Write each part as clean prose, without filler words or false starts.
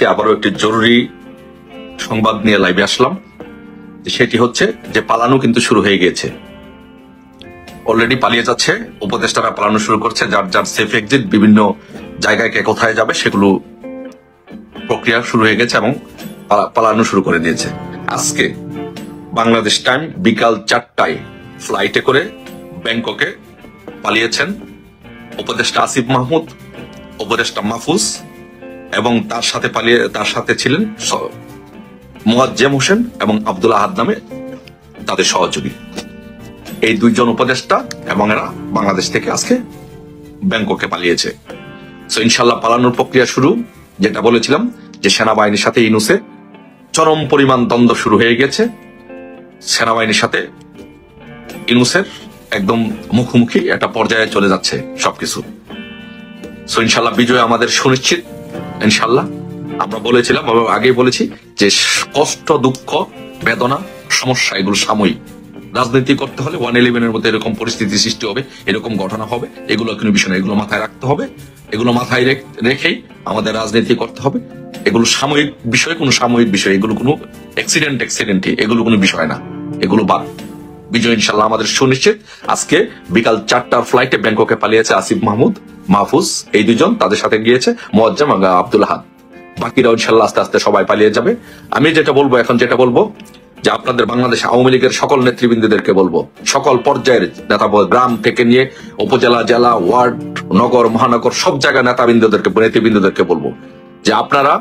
আজকে আবারও একটি জরুরি সংবাদ নিয়ে লাইভে আসলাম। সেটি হচ্ছে যে পালানো কিন্তু শুরু হয়ে গিয়েছে, অলরেডি পালিয়ে যাচ্ছে, উপদেষ্টারা পালানো শুরু করছে। যার যার সেফ এক্সিট বিভিন্ন জায়গায় কে কোথায় যাবে সেগুলো প্রক্রিয়া শুরু হয়ে গেছে এবং পালানো শুরু করে দিয়েছে। আজকে বাংলাদেশ টাইম বিকাল 4টায় ফ্লাইটে করে ব্যাংককে পালিয়েছেন উপদেষ্টা আসিফ মাহমুদ, উপদেষ্টা মাহফুজ এবং তার সাথে ছিলেন মোয়াজ্জেম হোসেন এবং আব্দুল আহাদ নামে তাদের সহযোগী। এই দুইজন উপদেষ্টা এবং এরা বাংলাদেশ থেকে আজকে ব্যাংককে পালিয়েছে। সো ইনশাল্লাহ পালানোর প্রক্রিয়া শুরু। যেটা বলেছিলাম যে সেনাবাহিনীর সাথে ইউনূসের চরম পরিমাণ দ্বন্দ্ব শুরু হয়ে গেছে। সেনাবাহিনীর সাথে ইউনূসের একদম মুখোমুখি একটা পর্যায়ে চলে যাচ্ছে সবকিছু। সো ইনশাল্লাহ বিজয় আমাদের সুনিশ্চিত। ইনশাল্লাহ আমরা বলেছিলাম, আগেই বলেছি যে কষ্ট, দুঃখ, বেদনা, সমস্যা এগুলো সাময়িক। রাজনীতি করতে হলে 111-এর মধ্যে এরকম পরিস্থিতি সৃষ্টি হবে, এরকম ঘটনা হবে, এগুলো কোনো বিষয় না। এগুলো মাথায় রাখতে হবে, এগুলো মাথায় রেখেই আমাদের রাজনীতি করতে হবে। এগুলো সাময়িক বিষয়, কোনো সাময়িক বিষয়, এগুলো কোনো অ্যাক্সিডেন্টই, এগুলো কোনো বিষয় না, এগুলো বাদ। বিজয় ইনশাল্লাহ আমাদের সুনিশ্চিত। আজকে বিকাল 4টার ফ্লাইটে ব্যাংককে পালিয়েছে আসিফ মাহমুদ, মাহফুজ, এই দুজন। তাদের সাথে গিয়েছে মোয়াজ্জেম আব্দুল আহাদ। বাকিরাও ইনশাল্লাহ আস্তে আস্তে সবাই পালিয়ে যাবে। আমি যেটা বলবো যে আপনাদের বাংলাদেশ আওয়ামী লীগের সকল নেতৃবৃন্দদেরকে বলবো, সকল পর্যায়ের নেতা, গ্রাম থেকে নিয়ে উপজেলা, জেলা, ওয়ার্ড, নগর, মহানগর, সব জায়গায় নেতৃবৃন্দদেরকে বলবো যে আপনারা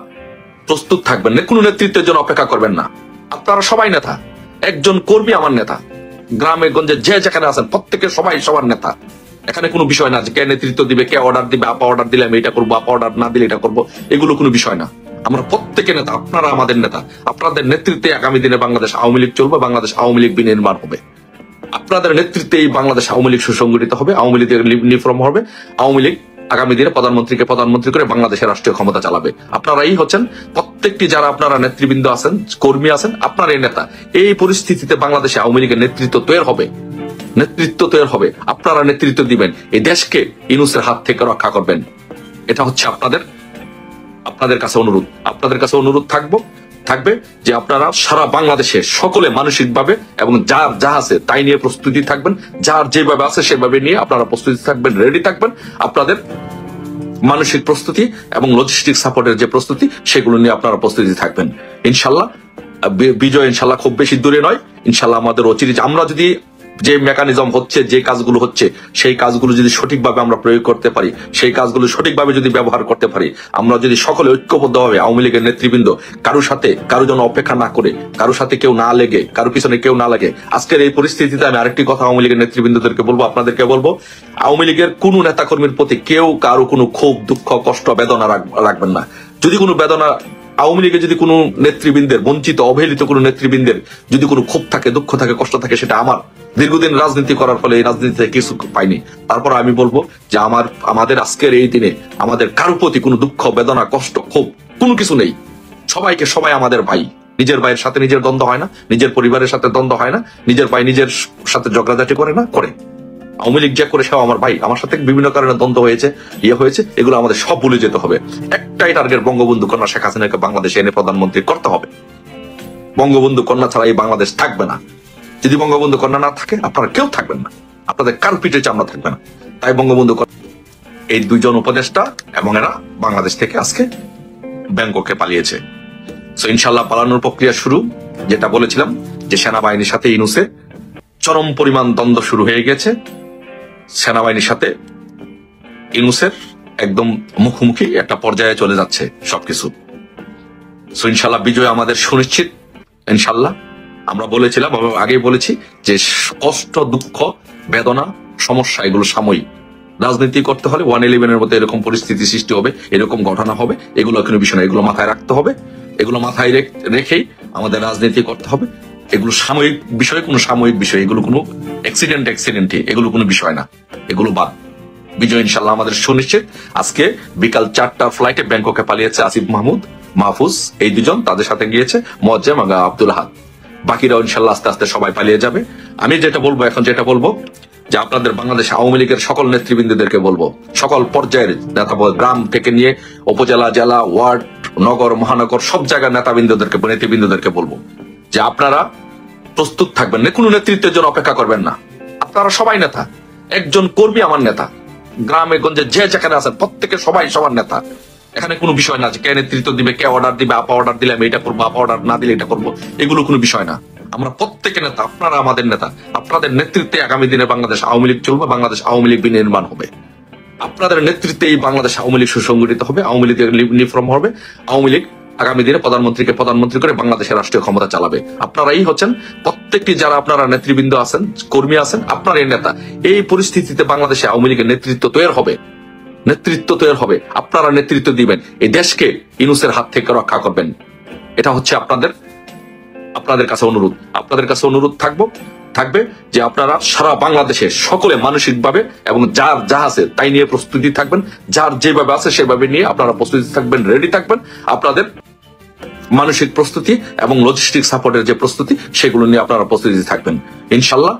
প্রস্তুত থাকবেন, কোনো নেতৃত্বের জন্য অপেক্ষা করবেন না। আপনারা সবাই নেতা, একজন কর্মী আমার নেতা। গ্রামে গঞ্জে যে যেখানে আছেন প্রত্যেকে সবাই সবার নেতা। এখানে কোনো বিষয় না যে কে নেতৃত্ব দিবে, কে অর্ডার দিবে, আপা অর্ডার দিলে আমি এটা করবো, আপা অর্ডার না দিলে এটা করবো, এগুলো কোনো বিষয় না। আমরা প্রত্যেকে নেতা, আপনারা আমাদের নেতা। আপনাদের নেতৃত্বে আগামী দিনে বাংলাদেশ আওয়ামী লীগ চলবে, বাংলাদেশ আওয়ামী লীগ বিনির্মাণ হবে। আপনাদের নেতৃত্বে এই বাংলাদেশ আওয়ামী লীগ সুসংগঠিত হবে, আওয়ামী লীগের ইউনিফর্ম হবে। আওয়ামী লীগ আগামী দিনে প্রধানমন্ত্রী করে বাংলাদেশের রাষ্ট্রীয় ক্ষমতা চালাবে। আপনারাই হচ্ছেন প্রত্যেকটি, যারা আপনারা নেতৃবৃন্দ আছেন, কর্মী আছেন, আপনারাই নেতা। এই পরিস্থিতিতে বাংলাদেশে আওয়ামী লীগের নেতৃত্ব তৈরি হবে। আপনারা নেতৃত্ব দিবেন, এই দেশকে ইউনূসের হাত থেকে রক্ষা করবেন। এটা হচ্ছে আপনাদের কাছে অনুরোধ থাকবে যে আপনারা সারা বাংলাদেশে সকলে মানসিকভাবে এবং যার যা আছে তাই নিয়ে প্রস্তুতি থাকবেন। যার যেভাবে আছে সেভাবে নিয়ে আপনারা প্রস্তুতি থাকবেন, রেডি থাকবেন। আপনাদের মানসিক প্রস্তুতি এবং লজিস্টিক সাপোর্টের যে প্রস্তুতি, সেগুলো নিয়ে আপনারা প্রস্তুতি থাকবেন। ইনশাল্লাহ বিজয় ইনশাল্লাহ খুব বেশি দূরে নয়। ইনশাল্লাহ আমাদের অচিরে আমরা যদি যে মেকানিজম হচ্ছে, যে কাজগুলো হচ্ছে, সেই কাজগুলো যদি সঠিকভাবে আমরা প্রয়োগ করতে পারি, সেই কাজগুলো সঠিকভাবে যদি ব্যবহার করতে পারি, আমরা যদি সকলে ঐক্যবদ্ধভাবে আওয়ামী লীগের নেতৃবৃন্দ কারো জন্য অপেক্ষা না করে, কারো সাথে কেউ না লেগে, কারো পিছনে কেউ না লাগে। আজকের এই পরিস্থিতিতে আমি আরেকটি কথা আওয়ামী লীগের নেতৃবৃন্দদেরকে বলবো, আপনাদেরকে বলবো, আওয়ামী লীগের কোন নেতাকর্মীর প্রতি কেউ কারো কোনো ক্ষোভ, দুঃখ, কষ্ট, বেদনা রাখবেন না। যদি কোনো বেদনা আওয়ামী লীগের, যদি কোনো নেতৃবৃন্দের, বঞ্চিত অবহেলিত কোনো নেতৃবৃন্দের যদি কোনো ক্ষোভ থাকে, দুঃখ থাকে, কষ্ট থাকে, সেটা আমার দীর্ঘদিন রাজনীতি করার ফলে এই রাজনীতিতে কিছু পাইনি। তারপর আমি বলবো যে আমাদের আজকের এই দিনে আমাদের কারো প্রতি কোনো দুঃখ, বেদনা, কষ্ট, ক্ষোভ কোনো কিছু নেই। সবাই আমাদের ভাই। নিজের ভাইয়ের সাথে নিজের দ্বন্দ্ব হয় না, নিজের পরিবারের সাথে দ্বন্দ্ব হয় না, নিজের ভাই নিজের সাথে ঝগড়াঝাটি করে। আওয়ামী লীগ যা করে সেও আমার ভাই। আমার সাথে বিভিন্ন কারণে দ্বন্দ্ব হয়েছে, এগুলো আমাদের সব ভুলে যেতে হবে। একটাই টার্গেট, বঙ্গবন্ধু কন্যা শেখ হাসিনাকে বাংলাদেশে এনে প্রধানমন্ত্রী করতে হবে। বঙ্গবন্ধু কন্যা ছাড়া এই বাংলাদেশ থাকবে না। যদি বঙ্গবন্ধু কন্যা না থাকে, আপনারা কেউ থাকবেন না, আপনাদের কার পিঠে চামড়া থাকবে না। তাই বঙ্গবন্ধু এই দুইজন উপদেষ্টা এবং এরা বাংলাদেশ থেকে আজকে ব্যাংককে পালিয়েছে। সো ইনশাল্লাহ পালানোর প্রক্রিয়া শুরু। যেটা বলেছিলাম যে সেনাবাহিনীর সাথে ইউনূসের চরম পরিমাণ দ্বন্দ্ব শুরু হয়ে গেছে। সেনাবাহিনীর সাথে ইউনূসের একদম মুখোমুখি একটা পর্যায়ে চলে যাচ্ছে সবকিছু। সো ইনশাল্লাহ বিজয় আমাদের সুনিশ্চিত। ইনশাল্লাহ আমরা বলেছিলাম, আগেই বলেছি যে কষ্ট, দুঃখ, বেদনা, সমস্যা এগুলো সাময়িক। রাজনীতি করতে হলে 111-এর মধ্যে এরকম পরিস্থিতি সৃষ্টি হবে, এরকম ঘটনা হবে, এগুলো কোনো বিষয় না। এগুলো মাথায় রাখতে হবে, এগুলো মাথায় রেখেই আমাদের রাজনীতি করতে হবে। এগুলো সাময়িক বিষয়, কোনো সাময়িক বিষয়, এগুলো কোনো অ্যাক্সিডেন্টই, এগুলো কোনো বিষয় না, এগুলো বাদ। বিজয় ইনশাল্লাহ আমাদের সুনিশ্চিত। আজকে বিকাল 4টার ফ্লাইটে ব্যাংককে পালিয়েছে আসিফ মাহমুদ, মাহফুজ, এই দুজন। তাদের সাথে গিয়েছে মোয়াজ্জেম আব্দুল আহাদ। বাকিরাও ইনশাল্লাহ আস্তে আস্তে সবাই পালিয়ে যাবে। আমি যেটা বলবো যে আপনাদের বাংলাদেশ আওয়ামী লীগের সকল নেতৃবৃন্দদেরকে বলবো, সকল পর্যায়ের নেতা, গ্রাম থেকে নিয়ে উপজেলা, জেলা, ওয়ার্ড, নগর মহানগর সব জায়গার নেতৃবৃন্দদেরকে বলবো যে আপনারা প্রস্তুত থাকবেন না, কোনো নেতৃত্বের জন্য অপেক্ষা করবেন না। আপনারা সবাই নেতা, একজন কর্মী আমার নেতা, গ্রামে গঞ্জে যে যেখানে আছেন প্রত্যেকে সবাই সবার নেতা। এখানে কোনো বিষয় না যে কে নেতৃত্ব দিবে, কে অর্ডার দিবে, আপা অর্ডার দিলে আমি এটা করবো, আপা অর্ডার না দিলে এটা করবো, এগুলো কোনো বিষয় না। আমরা প্রত্যেকে নেতা, আপনারা আমাদের নেতা। আপনাদের নেতৃত্বে আগামী দিনে বাংলাদেশ আওয়ামী লীগ চলবে, বাংলাদেশ আওয়ামী লীগ বিনির্মাণ হবে। আপনাদের নেতৃত্বে এই বাংলাদেশ আওয়ামী লীগ সুসংগঠিত হবে, আওয়ামী লীগ নিফর্ম হবে, আওয়ামী লীগ আগামী দিনে প্রধানমন্ত্রী করে বাংলাদেশের রাষ্ট্রীয় ক্ষমতা চালাবে। আপনারাই হচ্ছেন প্রত্যেকটি যারা আপনারা নেতৃবৃন্দ আছেন, কর্মী আছেন, আপনারাই নেতা। এই পরিস্থিতিতে বাংলাদেশে আওয়ামী লীগের নেতৃত্ব তৈরি হবে, আপনারা নেতৃত্ব দিবেন, এই দেশকে ইউনূসের হাত থেকে রক্ষা করবেন। এটা হচ্ছে আপনাদের কাছে অনুরোধ থাকবে যে আপনারা সারা বাংলাদেশে সকলে মানসিকভাবে এবং যার যা আছে তাই নিয়ে প্রস্তুতি থাকবেন, যার যেভাবে আছে সেভাবে নিয়ে আপনারা প্রস্তুতি থাকবেন, রেডি থাকবেন। আপনাদের মানসিক প্রস্তুতি এবং লজিস্টিক সাপোর্টের যে প্রস্তুতি সেগুলো নিয়ে আপনারা প্রস্তুতি থাকবেন। ইনশাল্লাহ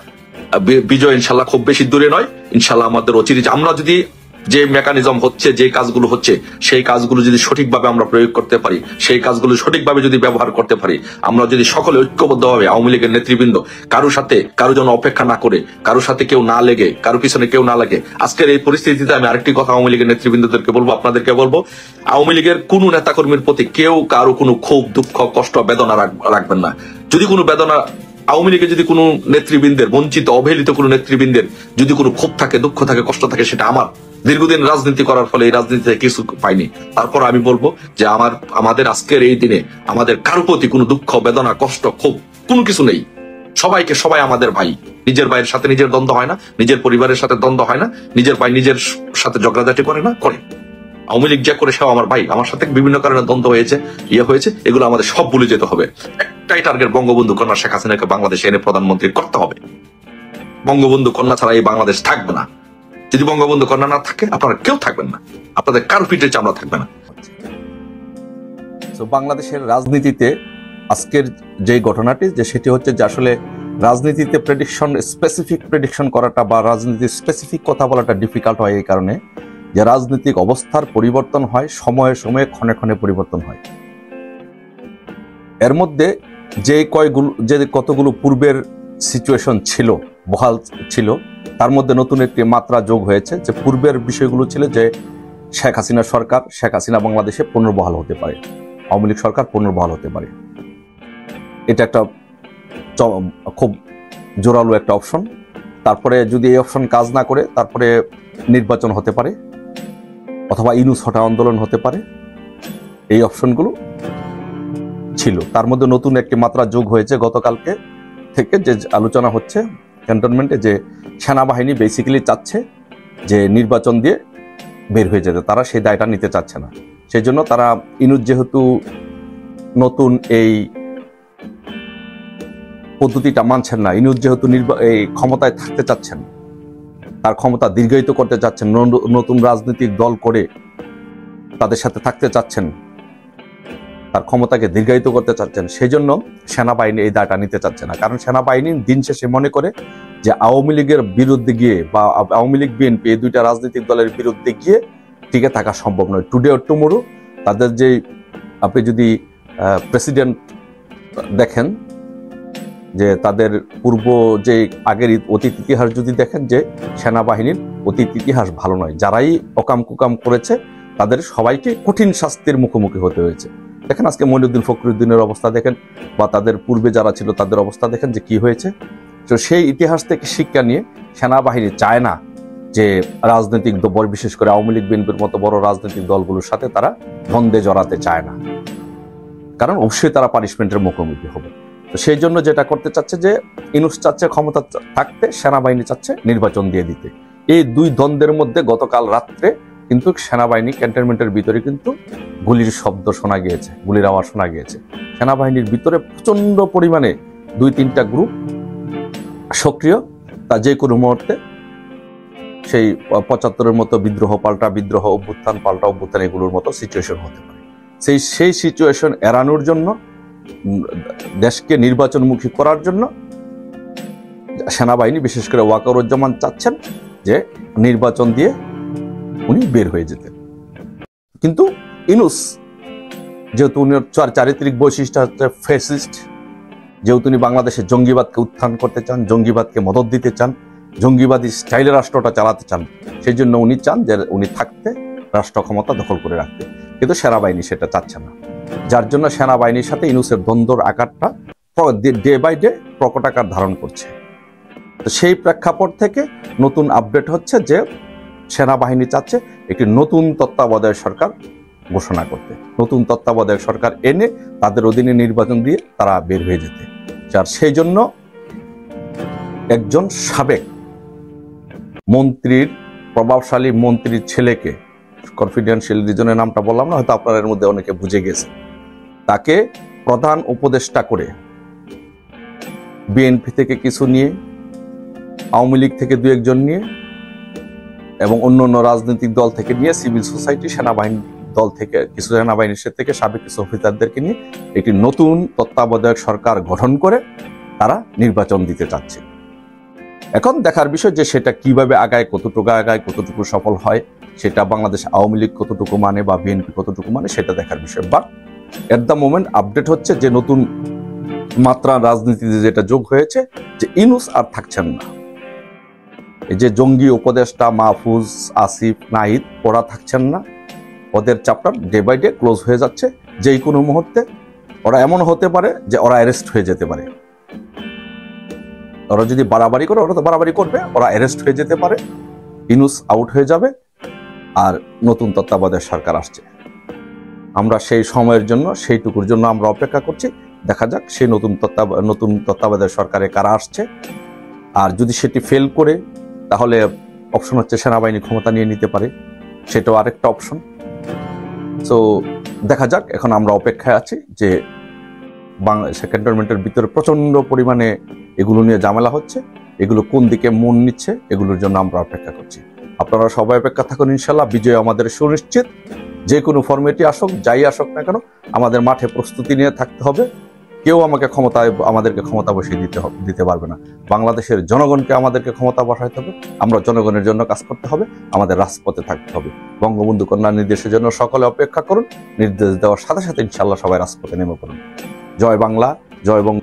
বিজয় ইনশাল্লাহ খুব বেশি দূরে নয়। ইনশাল্লাহ আমাদের অচিরে আমরা যদি যে মেকানিজম হচ্ছে, যে কাজগুলো হচ্ছে, সেই কাজগুলো যদি সঠিকভাবে আমরা প্রয়োগ করতে পারি, সেই কাজগুলো সঠিকভাবে যদি ব্যবহার করতে পারি, আমরা যদি সকলে ঐক্যবদ্ধভাবে আওয়ামী লীগের নেতৃবৃন্দ কারো জন্য অপেক্ষা না করে, কারোর সাথে কেউ না লেগে, কারো পিছনে কেউ না লাগে। আজকের এই পরিস্থিতিতে আমি আরেকটি কথা আওয়ামী লীগের নেতৃবৃন্দদেরকে বলবো, আপনাদেরকে বলবো, আওয়ামী লীগের কোন নেতাকর্মীর প্রতি কেউ কারো কোনো ক্ষোভ, দুঃখ, কষ্ট, বেদনা রাখবেন না। যদি কোনো বেদনা আওয়ামী লীগের যদি কোনো নেতৃবৃন্দের, বঞ্চিত অবহেলিত কোনো নেতৃবৃন্দের যদি কোনো ক্ষোভ থাকে, দুঃখ থাকে, কষ্ট থাকে, সেটা আমার দীর্ঘদিন রাজনীতি করার ফলে এই রাজনীতিতে কিছু পাইনি। তারপর আমি বলবো যে আমাদের আজকের এই দিনে আমাদের কারো প্রতি কোনো দুঃখ, বেদনা, কষ্ট, ক্ষোভ কোনো কিছু নেই। সবাই আমাদের ভাই। নিজের ভাইয়ের সাথে নিজের দ্বন্দ্ব হয় না, নিজের পরিবারের সাথে দ্বন্দ্ব হয় না, নিজের ভাই নিজের সাথে ঝগড়াঝাটি করে না, করে। আওয়ামী লীগ যা করে সেও আমার ভাই, আমার সাথে বিভিন্ন কারণে দ্বন্দ্ব হয়েছে, এগুলো আমাদের সব ভুলে যেতে হবে। একটাই টার্গেট, বঙ্গবন্ধু কন্যা শেখ হাসিনাকে বাংলাদেশে এনে প্রধানমন্ত্রী করতে হবে। বঙ্গবন্ধু কন্যা ছাড়া এই বাংলাদেশ থাকবে না। যদি বঙ্গবন্ধু কন্যা না থাকে, আপনারা কেউ থাকবেন না, আপনাদের কারো পিঠের চামড়া থাকবে না। বাংলাদেশের রাজনীতিতে আজকের যে ঘটনাটি, যে সেটি হচ্ছে যে আসলে রাজনীতিতে স্পেসিফিক প্রেডিকশন করাটা বা রাজনীতির স্পেসিফিক কথা বলাটা ডিফিকাল্ট হয় এই কারণে যে রাজনৈতিক অবস্থার পরিবর্তন হয়, সময়ে সময়ে ক্ষণে ক্ষণে পরিবর্তন হয়। এর মধ্যে যে কতগুলো পূর্বের সিচুয়েশন ছিল, বহাল ছিল, তার মধ্যে নতুন একটি মাত্রা যোগ হয়েছে। যে পূর্বের বিষয়গুলো ছিল যে শেখ হাসিনা বাংলাদেশে পুনর্বহাল হতে পারে, আওয়ামী লীগ সরকার পুনর্বহাল হতে পারে। এটা একটা খুব জোরালো একটা অপশন। তারপরে যদি এই অপশন কাজ না করে, তারপরে নির্বাচন হতে পারে অথবা ইউনূস হটা আন্দোলন হতে পারে। এই অপশনগুলো ছিল। তার মধ্যে নতুন একটি মাত্রা যোগ হয়েছে গতকালকে থেকে, যে আলোচনা হচ্ছে ক্যান্টনমেন্টে, যে সেনাবাহিনী বেসিক্যালি চাচ্ছে যে নির্বাচন দিয়ে বের হয়ে যেতে, তারা সেই দায়টা নিতে চাচ্ছে না। সেই জন্য তারা ইউনূস যেহেতু নতুন এই পদ্ধতিটা মানছেন না, ইউনূস যেহেতু এই ক্ষমতায় থাকতে চাচ্ছেন, তার ক্ষমতা দীর্ঘায়িত করতে চাচ্ছেন, নতুন রাজনৈতিক দল করে তাদের সাথে থাকতে চাচ্ছেন, তার ক্ষমতাকে দীর্ঘায়িত করতে চাচ্ছেন, সেই জন্য সেনাবাহিনী এই দায়টা নিতে চাচ্ছে না। কারণ সেনাবাহিনী দিন শেষে মনে করে যে আওয়ামী লীগের বিরুদ্ধে গিয়ে বা আওয়ামী লীগ বিএনপি এই দুইটা রাজনৈতিক দলের বিরুদ্ধে গিয়ে টিকে থাকা সম্ভব নয়। টুডে অর টুমোরো তাদের যে, আপনি যদি প্রেসিডেন্ট দেখেন, যে তাদের পূর্ব যে আগের অতীত ইতিহাস যদি দেখেন, যে সেনাবাহিনীর অতীত ইতিহাস ভালো নয়। যারাই অকাম কুকাম করেছে তাদের সবাইকে কঠিন শাস্তির মুখোমুখি হতে হয়েছে। দেখেন আজকে মঈনুদ্দিন ফখরুদ্দিনের অবস্থা দেখেন, বা তাদের পূর্বে যারা ছিল তাদের অবস্থা দেখেন যে কি হয়েছে। তো সেই ইতিহাস থেকে শিক্ষা নিয়ে সেনাবাহিনী চায় না যে রাজনৈতিক দল, বিশেষ করে আওয়ামী লীগ বিএনপির মতো বড় রাজনৈতিক দলগুলোর সাথে তারা দ্বন্দ্বে জড়াতে চায় না, কারণ অবশ্যই তারা পানিশমেন্টের মুখোমুখি হবে। তো সেই জন্য যেটা করতে চাচ্ছে, যে ইউনূস চাচ্ছে ক্ষমতা থাকতে, সেনাবাহিনী চাচ্ছে নির্বাচন দিয়ে দিতে। এই দুই দ্বন্দ্বের মধ্যে গতকাল রাত্রে কিন্তু সেনাবাহিনী ক্যান্টনমেন্টের ভিতরে কিন্তু গুলির শব্দ শোনা গিয়েছে, গুলির আওয়াজ শোনা গিয়েছে। সেনাবাহিনীর ভিতরে প্রচন্ড পরিমাণে 2-3টা গ্রুপ সক্রিয়, তা যে কোনো মুহূর্তে সেই 75-এর মতো বিদ্রোহ পাল্টা বিদ্রোহ, অভ্যুত্থান পাল্টা অভ্যুত্থান, এগুলোর মতো সিচুয়েশন হতে পারে। সেই সিচুয়েশন এড়ানোর জন্য, দেশকে নির্বাচনমুখী করার জন্য সেনাবাহিনী, বিশেষ করে ওয়াকারুজ্জামান চাচ্ছেন যে নির্বাচন দিয়ে উনি বের হয়ে যেতেন। কিন্তু ইউনূস যেহেতু উনি চারিত্রিক বৈশিষ্ট্য হচ্ছে ফ্যাসিস্ট, যেহেতু উনি বাংলাদেশে জঙ্গিবাদকে উত্থান করতে চান, জঙ্গিবাদকে মদত দিতে চান, জঙ্গিবাদী স্টাইলে রাষ্ট্রটা চালাতে চান, সেই জন্য উনি চান যে উনি থাকতে রাষ্ট্র ক্ষমতা দখল করে রাখতে। কিন্তু সেনাবাহিনী সেটা চাচ্ছে না, যার জন্য সেনাবাহিনীর সাথে ইউনূসের দ্বন্দ্বর আকারটা ডে বাই ডে প্রকট আকার ধারণ করছে। তো সেই প্রেক্ষাপট থেকে নতুন আপডেট হচ্ছে যে সেনাবাহিনী চাচ্ছে একটি নতুন তত্ত্বাবধায়ক সরকার ঘোষণা করতে, নতুন তত্ত্বাবধায়ক সরকার এনে তাদের অধীনে নির্বাচন দিয়ে তারা বের হয়ে যেতে। আর সেই জন্য একজন সাবেক মন্ত্রীর, প্রভাবশালী মন্ত্রীর ছেলেকে, কনফিডেন্সিয়াল রিজনের নামটা বললাম না, হয়তো আপনার এর মধ্যে অনেকে বুঝে গেছে, তাকে প্রধান উপদেষ্টা করে বিএনপি থেকে কিছু নিয়ে, আওয়ামী লীগ থেকে দু একজন নিয়ে এবং অন্য অন্য রাজনৈতিক দল থেকে নিয়ে, সিভিল সোসাইটি, সেনাবাহিনী দল থেকে কিছু সেনাবাহিনীর থেকে সাবেক কিছু অফিসারদেরকে নিয়ে একটি নতুন তত্ত্বাবধায়ক সরকার গঠন করে তারা নির্বাচন দিতে চাচ্ছে। এখন দেখার বিষয় যে সেটা কিভাবে আগায়, কতটুকু আগায়, কতটুকু সফল হয়, সেটা বাংলাদেশ আওয়ামী লীগ কতটুকু মানে বা বিএনপি কতটুকু মানে সেটা দেখার বিষয়। But at the moment update হচ্ছে যে নতুন মাত্রা রাজনীতিতে যেটা যোগ হয়েছে যে ইউনূস আর থাকছেন না। এই যে জঙ্গি উপদেষ্টা মাহফুজ, আসিফ, নাহিদ, ওরা থাকছেন না, ওদের chapter day by day close হয়ে যাচ্ছে। যেই কোনো মুহূর্তে ওরা এমন হতে পারে যে ওরা অ্যারেস্ট হয়ে যেতে পারে। ওরা যদি বাড়াবাড়ি করে, ওরা তো বাড়াবাড়ি করবে, ওরা অ্যারেস্ট হয়ে যেতে পারে, ইউনূস আউট হয়ে যাবে, আর নতুন তত্ত্বাবধায়ক সরকার আসছে। আমরা সেই সময়ের জন্য, সেইটুকুর জন্য আমরা অপেক্ষা করছি। দেখা যাক সেই নতুন তত্ত্বাবধায়ক সরকারে কারা আসছে। আর যদি সেটি ফেল করে, তাহলে অপশন হচ্ছে সেনাবাহিনী ক্ষমতা নিয়ে নিতে পারে, সেটাও আরেকটা অপশন। সো দেখা যাক, এখন আমরা অপেক্ষায় আছি যে বাংলাদেশ ক্যান্টনমেন্টের ভিতরে প্রচন্ড পরিমাণে এগুলো নিয়ে ঝামেলা হচ্ছে, এগুলো কোন দিকে মন নিচ্ছে, এগুলোর জন্য আমরা অপেক্ষা করছি। আপনারা সবাই অপেক্ষা থাকুন, ইনশাল্লাহ বিজয় আমাদের সুনিশ্চিত। যে কোনো ফরম্যাটই আসুক, যাই আসুক না কেন, আমাদের মাঠে প্রস্তুতি নিয়ে থাকতে হবে। কেউ আমাদেরকে ক্ষমতা বসিয়ে দিতে পারবে না। বাংলাদেশের জনগণকে আমাদেরকে ক্ষমতা বসাইতে হবে, আমরা জনগণের জন্য কাজ করতে হবে, আমাদের রাজপথে থাকতে হবে। বঙ্গবন্ধু কন্যা নির্দেশের জন্য সকলে অপেক্ষা করুন। নির্দেশ দেওয়ার সাথে সাথে ইনশাল্লাহ সবাই রাজপথে নেমে পড়ুন। জয় বাংলা, জয় বঙ্গ।